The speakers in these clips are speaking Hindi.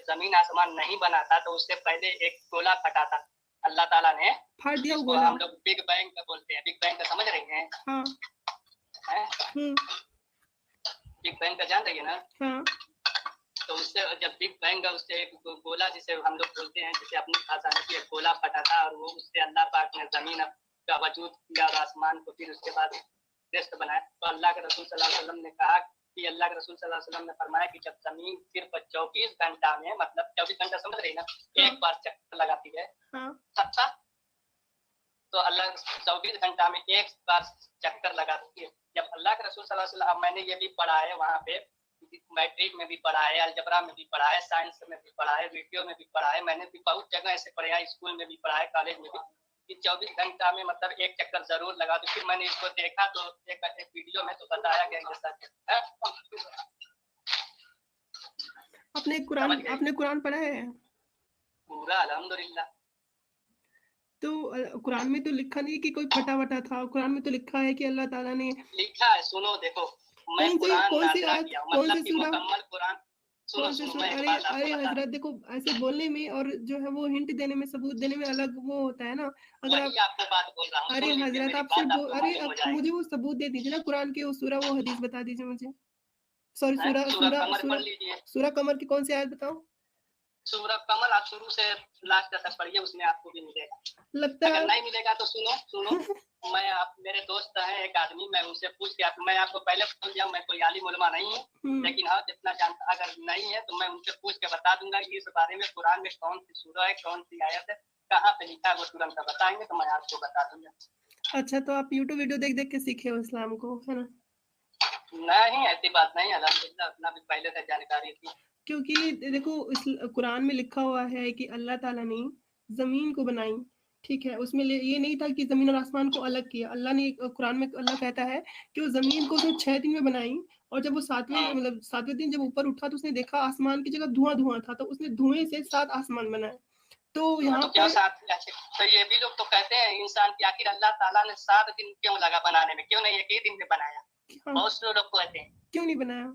जमीन आसमान नहीं बना था तो उससे पहले एक गोला फटा था, अल्लाह ताला ने फाड़ दिया जिसको गोला। हम लोग बिग बैंग का बोलते हैं। बिग बैंग का समझ रही हैं? हाँ। बिग बैंग का जान रही है ना? हाँ। तो उससे जब बिग बैंग का उससे एक गोला जिसे हम लोग बोलते हैं, जिसे अपनी भाषा में एक गोला फटा था और वो उससे अल्लाह पाक ने जमीन का वजूद किया और आसमान को फिर उसके बाद श्रेष्ठ बनाया। तो अल्लाह के रसूल सल्लल्लाहु अलैहि वसल्लम ने कहा कि अल्लाह के रसूल सल्लल्लाहु अलैहि वसल्लम ने फरमाया कि जब जमीन सिर्फ 24 घंटा में, मतलब 24 घंटा समझ रही ना, एक बार चक्कर लगाती है, सत्ता, तो अल्लाह 24 घंटा में एक बार चक्कर लगाती है। जब अल्लाह के रसूल सल्लल्लाहु अलैहि वसल्लम, मैंने ये भी पढ़ा है वहाँ पे, मैट्रिक में भी पढ़ा है, अलजबरा में भी पढ़ा है, साइंस में भी पढ़ा है, वीडियो में भी पढ़ा है, मैंने भी बहुत जगह ऐसे पढ़ा है, स्कूल में भी पढ़ा है, कॉलेज में भी, कि 24 घंटा में मतलब एक चक्कर जरूर लगा दो। फिर मैंने इसको देखा तो एक वीडियो में तो बताया गया ये सच है। आपने कुरान पढ़ा है? पूरा अल्हम्दुलिल्लाह। तो कुरान में तो लिखा नहीं कि कोई फटा वटा था, कुरान में तो लिखा है कि अल्लाह ताला ने लिखा है। सुनो देखो, मैं कुरान नाज़िल किया, मतलब कि मुकम्मल कुरान। अरे हजरत देखो, ऐसे बोलने में और जो है वो हिंट देने में, सबूत देने में अलग वो होता है ना। अगर आप आपको बात बोल रहा हूं, अरे हजरत आप सिर्फ मुझे वो सबूत दे दीजिए ना, कुरान के वो सूरा, वो हदीस बता दीजिए मुझे। सॉरी, सूरा कमर की कौन सी आयत बताओ? सूरह कमर आप शुरू से लास्ट तक पढ़िए, उसमें आपको भी मिलेगा। लगता है अगर नहीं मिलेगा तो सुनो मैं मेरे दोस्त हैं एक आदमी, मैं उनसे पूछ के मैं आपको पहले बोल दिया, मैं कोई आलिम उलमा नहीं हूँ, लेकिन हाँ जितना जानता, अगर नहीं है तो मैं उनसे पूछ के बता दूंगा कि इस बारे में कुरान में कौन सी सूरह है, कौन सी आयत है, कहाँ पे लिखा है, वो तुरंत बताएंगे तो मैं आपको बता दूंगा। अच्छा, तो आप यूट्यूब वीडियो देख देख के सीखे हो इस्लाम को, है ना? नहीं, ऐसी बात नहीं, अल्हम्दुलिल्लाह अपना भी पहले से जानकारी थी। क्योंकि देखो कुरान में लिखा हुआ है कि अल्लाह ताला ने जमीन को बनाई, ठीक है, उसमें ये नहीं था कि जमीन और आसमान को अलग किया। अल्लाह ने कुरान में अल्लाह कहता है कि वो जमीन को उसने 6 दिन में बनाई, और जब वो सातवें दिन जब ऊपर उठा तो उसने देखा आसमान की जगह धुआं था, तो उसने धुएं से 7 आसमान बनाए। तो यहाँ पर तो ये भी लोग तो कहते हैं इंसान की आखिर अल्लाह ताला ने 7 दिन क्यों लगा बनाने में, क्यों नहीं एक ही दिन में बनाया? बहुत से लोग कहते हैं क्यों नहीं बनाया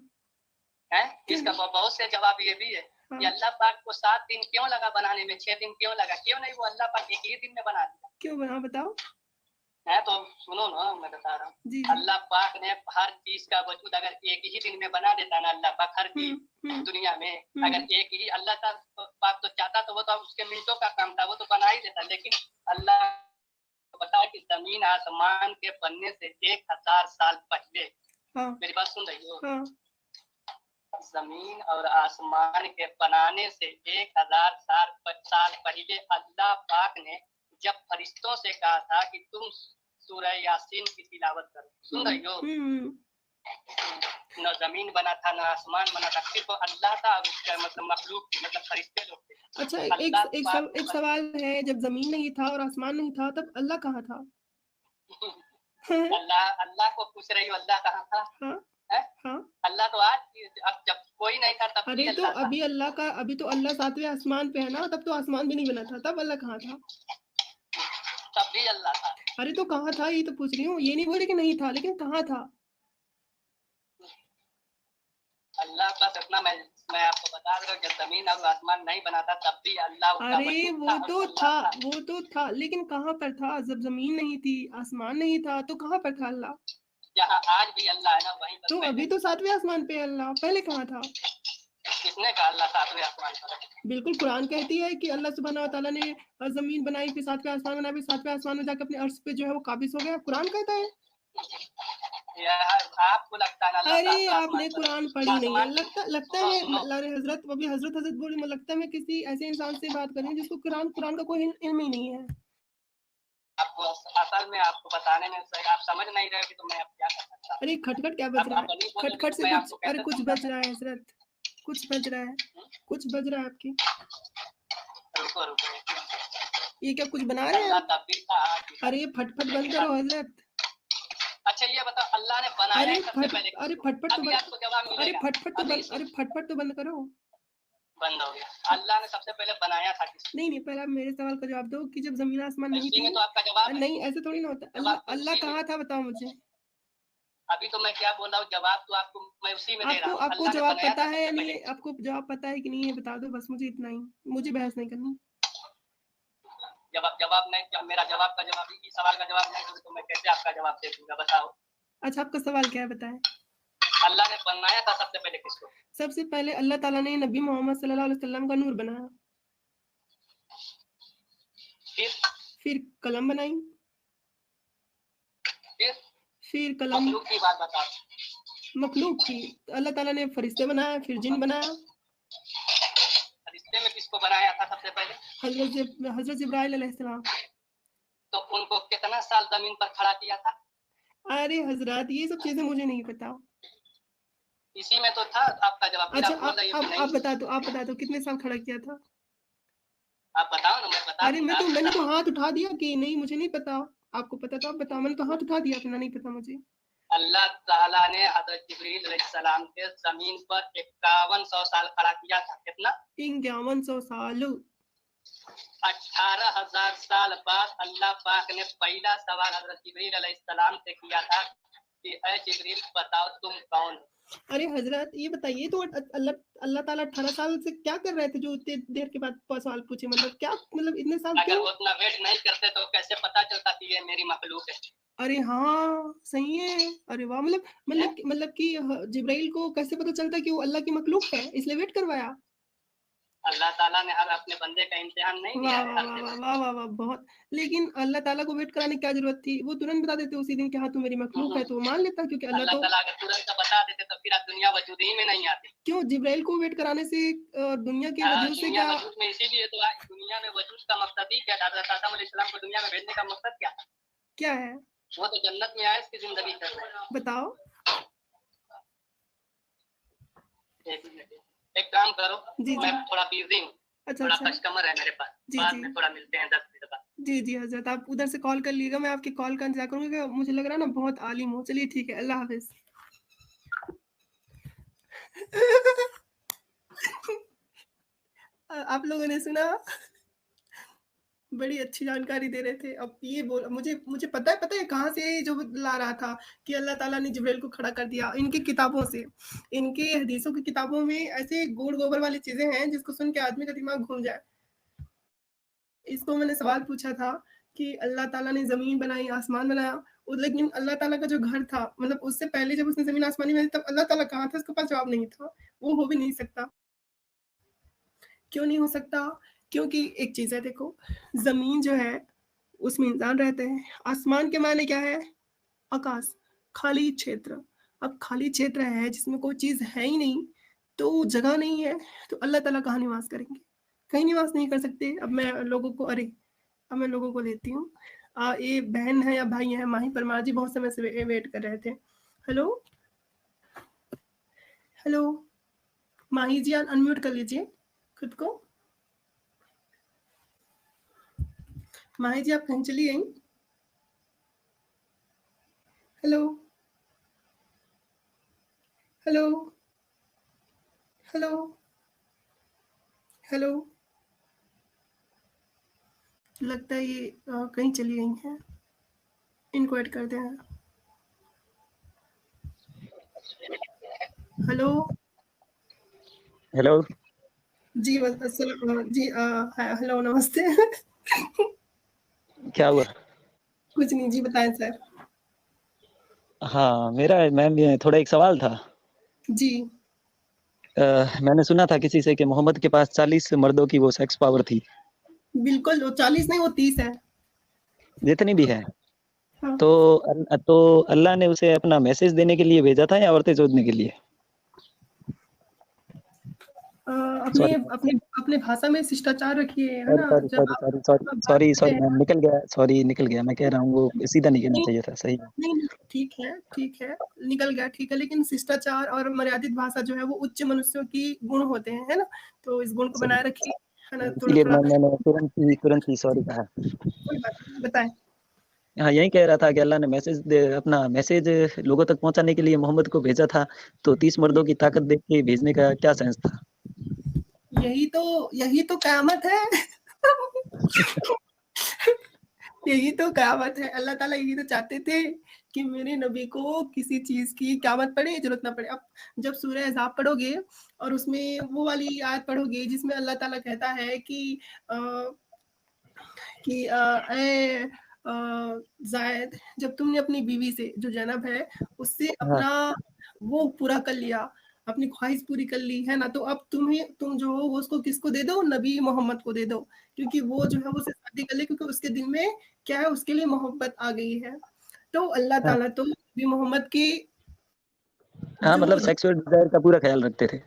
है, इसका बहुत से जवाब ये भी है कि अल्लाह पाक को 7 दिन क्यों लगा बनाने में, 6 दिन क्यों लगा, क्यों नहीं वो अल्लाह पाक एक ही दिन में बना दिया? क्यों बना, बताओ। है तो सुनो ना, मैं बता रहा हूँ। अल्लाह पाक ने हर चीज का वजूद अगर एक ही दिन में बना देता ना, अल्लाह पाक हर चीज दुनिया में अगर एक ही अल्लाह पाक तो चाहता तो वो तो उसके मिनटों का काम था, वो तो बना ही देता, लेकिन अल्लाह बता कि जमीन आसमान के बनने से 1000 साल पहले, मेरी बात सुन रही हो? जमीन और आसमान के बनाने से 1000 साल पहले अल्लाह पाक ने जब फरिश्तों से कहा था कि तुम सूरह यासीन की तिलावत करो, सुन रही हो? न जमीन बना था, न आसमान बना था, सिर्फ अल्लाह था, उसका मतलब मखलूक, मतलब फरिश्ते लोग थे। अच्छा, एक सवाल है, जब जमीन नहीं था और आसमान नहीं था तब अल्लाह कहाँ था? अल्लाह को पूछ रही हो, अल्लाह कहाँ था? हाँ? अल्लाह तो आज, अब जब कोई नहीं था तब अरे तो अभी तो अल्लाह 7वें आसमान पे है ना, तब तो आसमान भी नहीं बना था, तब अल्लाह कहाँ था? तब भी अल्लाह था। अरे तो कहाँ था, ये तो पूछ रही हूँ, ये नहीं बोले कि नहीं था, लेकिन कहाँ था? अल्लाह बस अपना मैं आपको बता रहा हूँ, जब जमीन और आसमान नहीं बना था तब भी अल्लाह। अरे वो तो था, लेकिन कहाँ पर था? जब जमीन नहीं थी, आसमान नहीं था, तो कहाँ पर था अल्लाह? जहाँ आज भी अल्लाह है ना, वहीं पर। तो अभी तो 7वें आसमान पे अल्लाह, पहले कहाँ था? किसने कहा अल्लाह 7वें आसमान पर? बिल्कुल, कुरान कहती है कि अल्लाह सुब्हानहू व तआला ने जमीन बनाई, फिर 7वें आसमान बनाया, फिर 7वें आसमान में जाकर अपने अर्श पे जो है वो काबिज हो गया, कुरान कहता है। आपको लगता है ना? अरे आपने कुरान पढ़ी नहीं है, लगता है हजरत बोल रही, लगता है मैं किसी ऐसे इंसान से बात कर रही हूँ जिसको कुरान का कोई इल्म ही नहीं है। आपको असल में आपको बताने में आप समझ नहीं रहे कि तो मैं अब क्या कर सकता हूं। अरे खटखट क्या बज रहा है? खटखट से कुछ बज रहा है हजरत, कुछ बज रहा है आपकी। रुको ये क्या कुछ बना रहे हैं? अरे ये फटफट बंद करो हजरत। अच्छा ये बताओ, अल्लाह ने बनाया सबसे पहले? अरे फटफट तो बंद, फटफट तो बंद करो। बंद हो गया। अल्लाह ने सबसे पहले बनाया था किसको? नहीं पहले आप मेरे सवाल का जवाब दो कि जब जमीन आसमान नहीं थी, तो आपका जवाब नहीं, ऐसे थोड़ी ना होता। अल्लाह कहाँ था बताओ मुझे। अभी तो मैं क्या बोल रहा हूँ, जवाब तो आपको मैं उसी में दे रहा हूँ। आपको जवाब पता है या नहीं, आपको जवाब पता है कि नहीं है बता दो बस, मुझे इतना ही, मुझे बहस नहीं करनी। जवाब नहीं, जब मेरा जवाब का जवाब ही सवाल का जवाब नहीं तो मैं कैसे आपका जवाब दे दूंगा, बताओ। अच्छा, आपका सवाल क्या है बताएं। अल्लाह ने बनाया था सबसे पहले किसको? सबसे पहले अल्लाह ताला ने नबी मोहम्मद सल्लल्लाहु अलैहि वसल्लम का नूर बनाया। फिर कलम बनाई। फिर कलम। मखलूक की बात बताओ। मखलूक की अल्लाह ताला ने फरिश्ते बनाया, फिर जिन बनाया। फरिश्ते में किसको बनाया था सबसे पहले? हजरत जिब्राइल अलैहिस्सलाम। तो उनको कितना साल जमीन पर खड़ा किया था? अरे हजरत, ये सब चीजें मुझे नहीं पता। इसी में तो था आपका जवाब। अच्छा, आप बता दो कितने साल खड़ा किया था? आप बताओ ना, मैं बता। अरे मैंने तो हाथ उठा दिया कि नहीं मुझे नहीं पता। आपको पता तो आप बताओ, मैंने तो हाथ उठा दिया अपना, नहीं पता मुझे। अल्लाह ताला ने हजरत जिब्रील अलैहिस्सलाम के जमीन पर 5100 साल खड़ा किया था। कितना? 5100 साल। 18,000 साल बाद अल्लाह पाक ने पहला सवाल हजरत जिब्रील अलैहिस्सलाम से किया था कि ऐ जिब्रील बताओ तुम कौन? अरे हजरत, ये बताइए तो अल्लाह ताला 18 साल से क्या कर रहे थे जो इतने देर के बाद सवाल पूछे? मतलब क्या, मतलब इतने साल अगर वो उतना वेट नहीं करते तो कैसे पता चलता कि ये मेरी मखलूक है? अरे हाँ सही है। अरे वाह, मतलब कि जिब्राइल को कैसे पता चलता कि वो अल्लाह की मखलूक है, इसलिए वेट करवाया। अल्लाह ताला ने हर अपने बंदे का इम्तिहान नहीं लिया है। वाह वाह वाह, बहुत। लेकिन अल्लाह ताला को वेट कराने की क्या जरूरत थी? वो तुरंत बता देते उसी दिन कि हाँ तू मेरी मखलूक है, तो मान लेता, क्योंकि अल्लाह ताला अगर तुरंत बता देते तो फिर दुनिया वजूद ही में नहीं आती। क्यों जिब्राइल को वेट कराने से दुनिया के वजूद से क्या? वजूद में इसीलिए तो दुनिया में वजूद का मकसद ही क्या था? हज़रत आदम अलैहिस्सलाम को दुनिया में भेजने का मकसद क्या था? क्या है? वो तो जन्नत में आए, इसकी जिंदगी कर रहे हैं। बताओ। एक काम करो, मैं थोड़ा बिजी हूँ। अच्छा, थोड़ा कस्टमर है मेरे पास, बाद में थोड़ा मिलते हैं 10 मिनट बाद। जी हजरत, आप उधर से कॉल कर लीजिएगा, मैं आपकी कॉल का इंतजार करूंगा। मुझे लग रहा है ना बहुत आलिम हो। चलिए ठीक है, अल्लाह हाफिज। आप लोगों ने सुना, बड़ी अच्छी जानकारी दे रहे थे। अब ये बोल, मुझे पता है कहाँ से जो ला रहा था कि अल्लाह ताला ने जिब्राइल को खड़ा कर दिया। इनकी किताबों से, इनके हदीसों की किताबों में ऐसे गोड़ गोबर वाली चीजें हैं जिसको सुन के आदमी का दिमाग घूम जाए। इसको मैंने सवाल पूछा था कि अल्लाह ताला ने जमीन बनाई, आसमान बनाया, लेकिन अल्लाह ताला का जो घर था, मतलब उससे पहले जब उसने जमीन आसमान बनाई तब अल्लाह ताला कहाँ था? उसके पास जवाब नहीं था। वो हो भी नहीं सकता। क्यों नहीं हो सकता? क्योंकि एक चीज है, देखो, जमीन जो है उसमें इंसान रहते हैं। आसमान के माने क्या है? आकाश, खाली क्षेत्र। अब खाली क्षेत्र है जिसमें कोई चीज है ही नहीं, तो जगह नहीं है, तो अल्लाह ताला कहाँ निवास करेंगे? कहीं निवास नहीं कर सकते। अब मैं लोगों को लेती हूँ। ये बहन है या भाई है, माही परमार जी बहुत समय से वेट कर रहे थे। हेलो हेलो, माही जी अनम्यूट कर लीजिए खुद को। माही जी आप कहीं चली गई? हेलो हेलो हेलो हेलो, लगता है ये कहीं चली गई हैं। इनको ऐड कर दें। हेलो हेलो जी, जी हेलो नमस्ते। क्या हुआ? कुछ नहीं जी, बताएं सर। हाँ, मेरा मैम थोड़ा एक सवाल था जी। मैंने सुना था किसी से कि मोहम्मद के पास 40 मर्दों की वो सेक्स पावर थी। बिल्कुल, वो 40 नहीं, वो 30 है। जितनी भी है। हाँ। तो अल्लाह ने उसे अपना मैसेज देने के लिए भेजा था या औरतें चोदने के लिए? अपने अपने अपने भाषा में शिष्टाचार रखिए, है ना? सॉरी मैम, निकल गया। मैं कह रहा हूँ वो सीधा नहीं कहना चाहिए था। सही है। नहीं, ठीक है, निकल गया, ठीक है। लेकिन शिष्टाचार और मर्यादित भाषा जो है वो उच्च मनुष्यों की गुण होते हैं, है ना? तो इस गुण को बनाए रखिए, है ना? इसलिए थोड़ा मैंने तुरंत ही सॉरी कहा। कोई बात नहीं, बताएं। हाँ, यही कह रहा था कि अल्लाह ने अपना मैसेज लोगों तक पहुंचाने के लिए मोहम्मद को भेजा था, तो 30 मर्दों की ताकत देख के भेजने का क्या सेंस था? यही तो कयामत है। यही तो कहावत है, अल्लाह ताला यही तो चाहते थे कि मेरे नबी को किसी चीज की क़यामत पड़े, जरूरत ना पड़े। अब जब सूरह अहज़ाब पढ़ोगे और उसमें वो वाली आयत पढ़ोगे जिसमें अल्लाह ताला कहता है कि ए जायद, जब तुमने अपनी बीवी से जो जैनब है उससे हाँ अपना वो पूरा कर लिया, अपनी ख्वाहिश पूरी कर ली है ना, तो अब तुम जो हो वो उसको किसको दे दो, नबी मोहम्मद को दे दो, क्योंकि वो जो है वो उससे शादी कर ले, क्योंकि उसके दिल में क्या है, उसके लिए मोहब्बत आ गई है। तो अल्लाह हाँ ताला तो नबी मोहम्मद की हाँ, जो मतलब सेक्सुअल डिजायर का पूरा ख्याल रखते थे।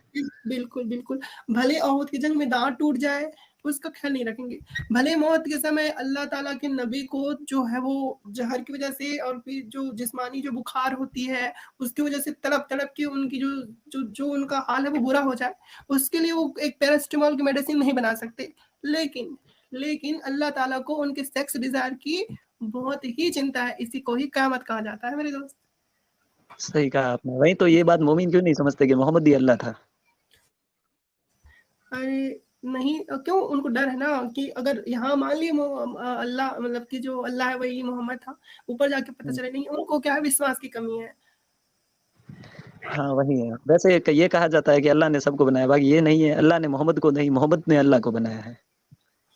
बिल्कुल, बिल्कुल। भले ओहद की जंग में दाँत टूट जाए, उसका ख़्याल नहीं रखेंगे। भले मौत के समय अल्लाह ताला के नबी को जो है वो ज़हर की वज़ह से और फिर जो जिस्मानी जो बुखार होती है, उसकी वज़ह से तड़प-तड़प के उनकी जो जो जो उनका हाल है वो बुरा हो जाए, उसके लिए वो एक पैरासिटामॉल की मेडिसिन नहीं बना सकते। लेकिन लेकिन अल्लाह ताला को उनके सेक्स डिज़ायर की बहुत ही चिंता है, इसी को ही क़यामत कहा जाता है मेरे दोस्त। सही कहा आपने। वही तो ये बात मोमिन क्यों नहीं समझते कि मोहम्मद ही अल्लाह था। अरे! नहीं क्यों उनको डर है ना कि अगर यहाँ मान लिए अल्लाह मतलब कि जो अल्लाह है वही मोहम्मद था, ऊपर जाके पता चले नहीं, उनको क्या है विश्वास की कमी है। हाँ, वही है। वैसे ये कहा जाता है कि अल्लाह ने सबको बनाया, बाकी ये नहीं है अल्लाह ने मोहम्मद को नहीं, मोहम्मद ने अल्लाह को बनाया है।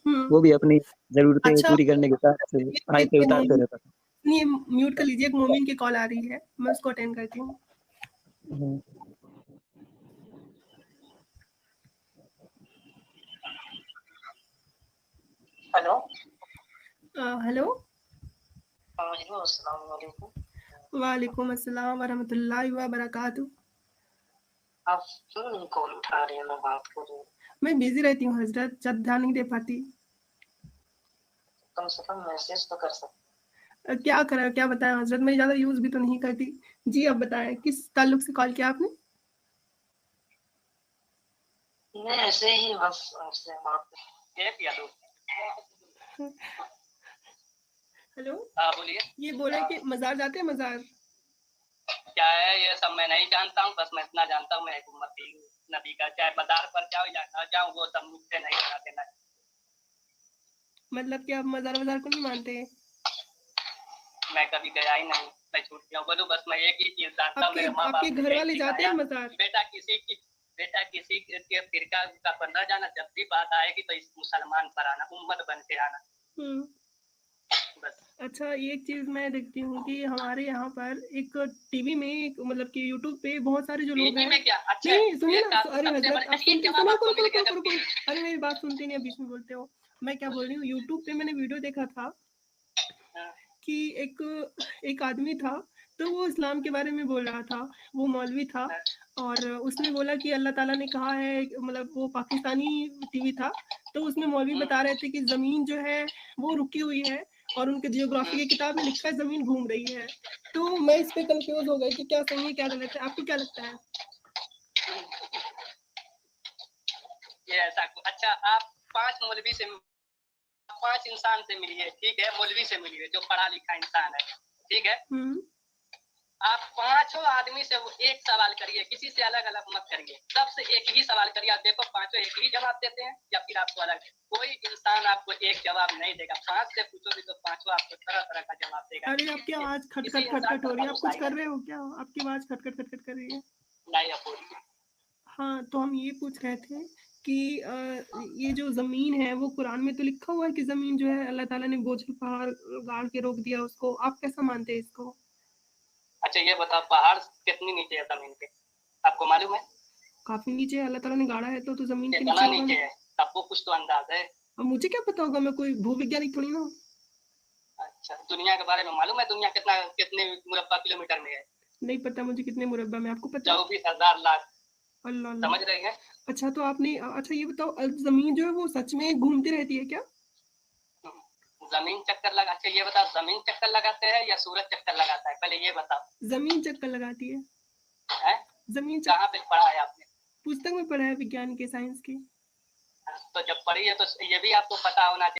हुँ, वो भी अपनी ज़रूरतें अच्छा पूरी करने के साथ से सुनिए आयतें एक उतारते मोमिन रहता था। सुनिए म्यूट कर लीजिए, एक मोमिन की कॉल आ रही है, मैं उसको अटेंड करती हूँ। हुँ। हेलो। हेलो? हेलो, अस्सलाम वालेकुम। वालेकुम अस्सलाम व रहमतुल्लाहि व बरकातुहू। आप क्यों नहीं कॉल उठा रही हैं? मैं बात कर रही हूँ। मैं बिज़ी रहती हूँ हज़रत, ज़्यादा ध्यान नहीं दे पाती। कम से कम मैसेज तो कर सकते। क्या करें, क्या बताएँ हज़रत, मैं ज़्यादा यूज़ भी तो नहीं करती। जी, अब बताएँ किस ताल्लुक से कॉल किया आपने? मैं ऐसे ही बस आपसे बात एक या दो। हेलो? हाँ, बोलिए। ये बोल रहे हैं कि मज़ार जाते हैं मज़ार? क्या है ये सब मैं नहीं जानता हूँ, बस मैं इतना जानता हूँ मैं एक उम्मती हूँ नबी का, चाहे मज़ार पर जाओ या ना जाऊँ वो सब मुझसे नहीं कराते ना। मतलब कि आप मज़ार-वज़ार को नहीं मानते? मैं कभी गया ही नहीं, मैं झूठ क्यों बोलूँ, बस मैं एक ही चीज़ जानता हूँ, आपके मेरे माँ आपके बाप ने घर यही वाले जाते हैं सिखाया, मज़ार? बेटा किसी के फिरका का पर न जाना, जब भी बात आएगी तो इस मुसलमान पर आना, उम्मत बन के आना। हुँ। बस। अच्छा, एक चीज़ मैं देखती हूँ कि हमारे यहाँ पर एक टीवी में एक मतलब कि यूट्यूब पे बहुत सारे जो लोग टीवी हैं, में क्या? अच्छा, नहीं सुनिए ये ना, अरे सबसे हज़रत बड़ा आप एक सुनते जवाब सुनो, आपको रुको, मिल रुको, गया रुको, जब रुको, अरे मेरी बात सुनते नहीं, आप बीच में बोलते हो। मैं क्या बोल रही हूँ, यूट्यूब पे मैंने वीडियो देखा था कि एक एक आदमी था, तो वो इस्लाम के बारे में बोल रहा था, वो मौलवी था और उसने बोला कि अल्लाह ताला ने कहा है, मतलब वो पाकिस्तानी टीवी था, तो उसमें मौलवी बता रहे थे कि ज़मीन जो है वो रुकी हुई है और उनके जियोग्राफी की किताब में लिखा है ज़मीन घूम रही है। तो मैं इस पे कन्फ्यूज़ हो गई कि क्या सही है, क्या गलत है, आपको क्या लगता है? ये ऐसा अच्छा, आप 5 मौलवी से 5 इंसान से मिलिए, ठीक है? मौलवी से मिलिए जो पढ़ा लिखा इंसान है, ठीक है? हुँ। आप पाँचों आदमी से वो एक सवाल करिए, किसी से अलग-अलग मत करिए। सबसे एक ही सवाल करिए, आप देखो पाँचों एक ही जवाब देते हैं या फिर आपको अलग। कोई इंसान आपको एक जवाब नहीं देगा, 5 से पूछोगे तो पाँचों आपको तरह-तरह का जवाब देगा। अरे आपकी आवाज़ किसी खट-खट, इंसान खट-खट हो पर रही है, आप भरोसा कुछ ही कर नहीं। रहे हो क्या? आपकी आवाज़ खट-खट, खट-खट कर रही है। नहीं अपूर्ण। हाँ, तो हम ये पूछ रहे थे कि ये जो ज़मीन है वो कुरान में तो लिखा हुआ है कि ज़मीन जो है अल्लाह ताला ने बोझल पहाड़ गाड़ के रोक दिया उसको, आप कैसा मानते हैं इसको? अच्छा ये बताओ पहाड़ कितनी नीचे है ज़मीन के? आपको मालूम है? काफ़ी नीचे है, अल्लाह ताला ने गाड़ा है तो ज़मीन के नीचे कितना होगा नीचे ना। है? आपको कुछ तो अंदाज़ है? अब मुझे क्या पता होगा, मैं कोई भूवैज्ञानिक थोड़ी ना हूँ। अच्छा, दुनिया के बारे में मालूम है दुनिया कितने मुरब्बा किलोमीटर में है? नहीं पता मुझे कितने मुरब्बा में, आपको पता है? 24,000 लाख। अल्लाह समझ अल्लाह! रही हैं? अच्छा तो आपने अच्छा ये बताओ, ज़मीन जो है वो सच में घूमती रहती है क्या? ज़मीन चक्कर लगा अच्छा ये बताओ ज़मीन चक्कर लगाते हैं या सूरज चक्कर लगाता है? पहले ये बताओ। ज़मीन चक्कर लगाती है। हैं? ज़मीन चक कहाँ पे पढ़ा है आपने? पुस्तक में पढ़ा है विज्ञान के, साइंस की। तो जब पढ़ी है तो ये भी आपको पता होना चाहिए।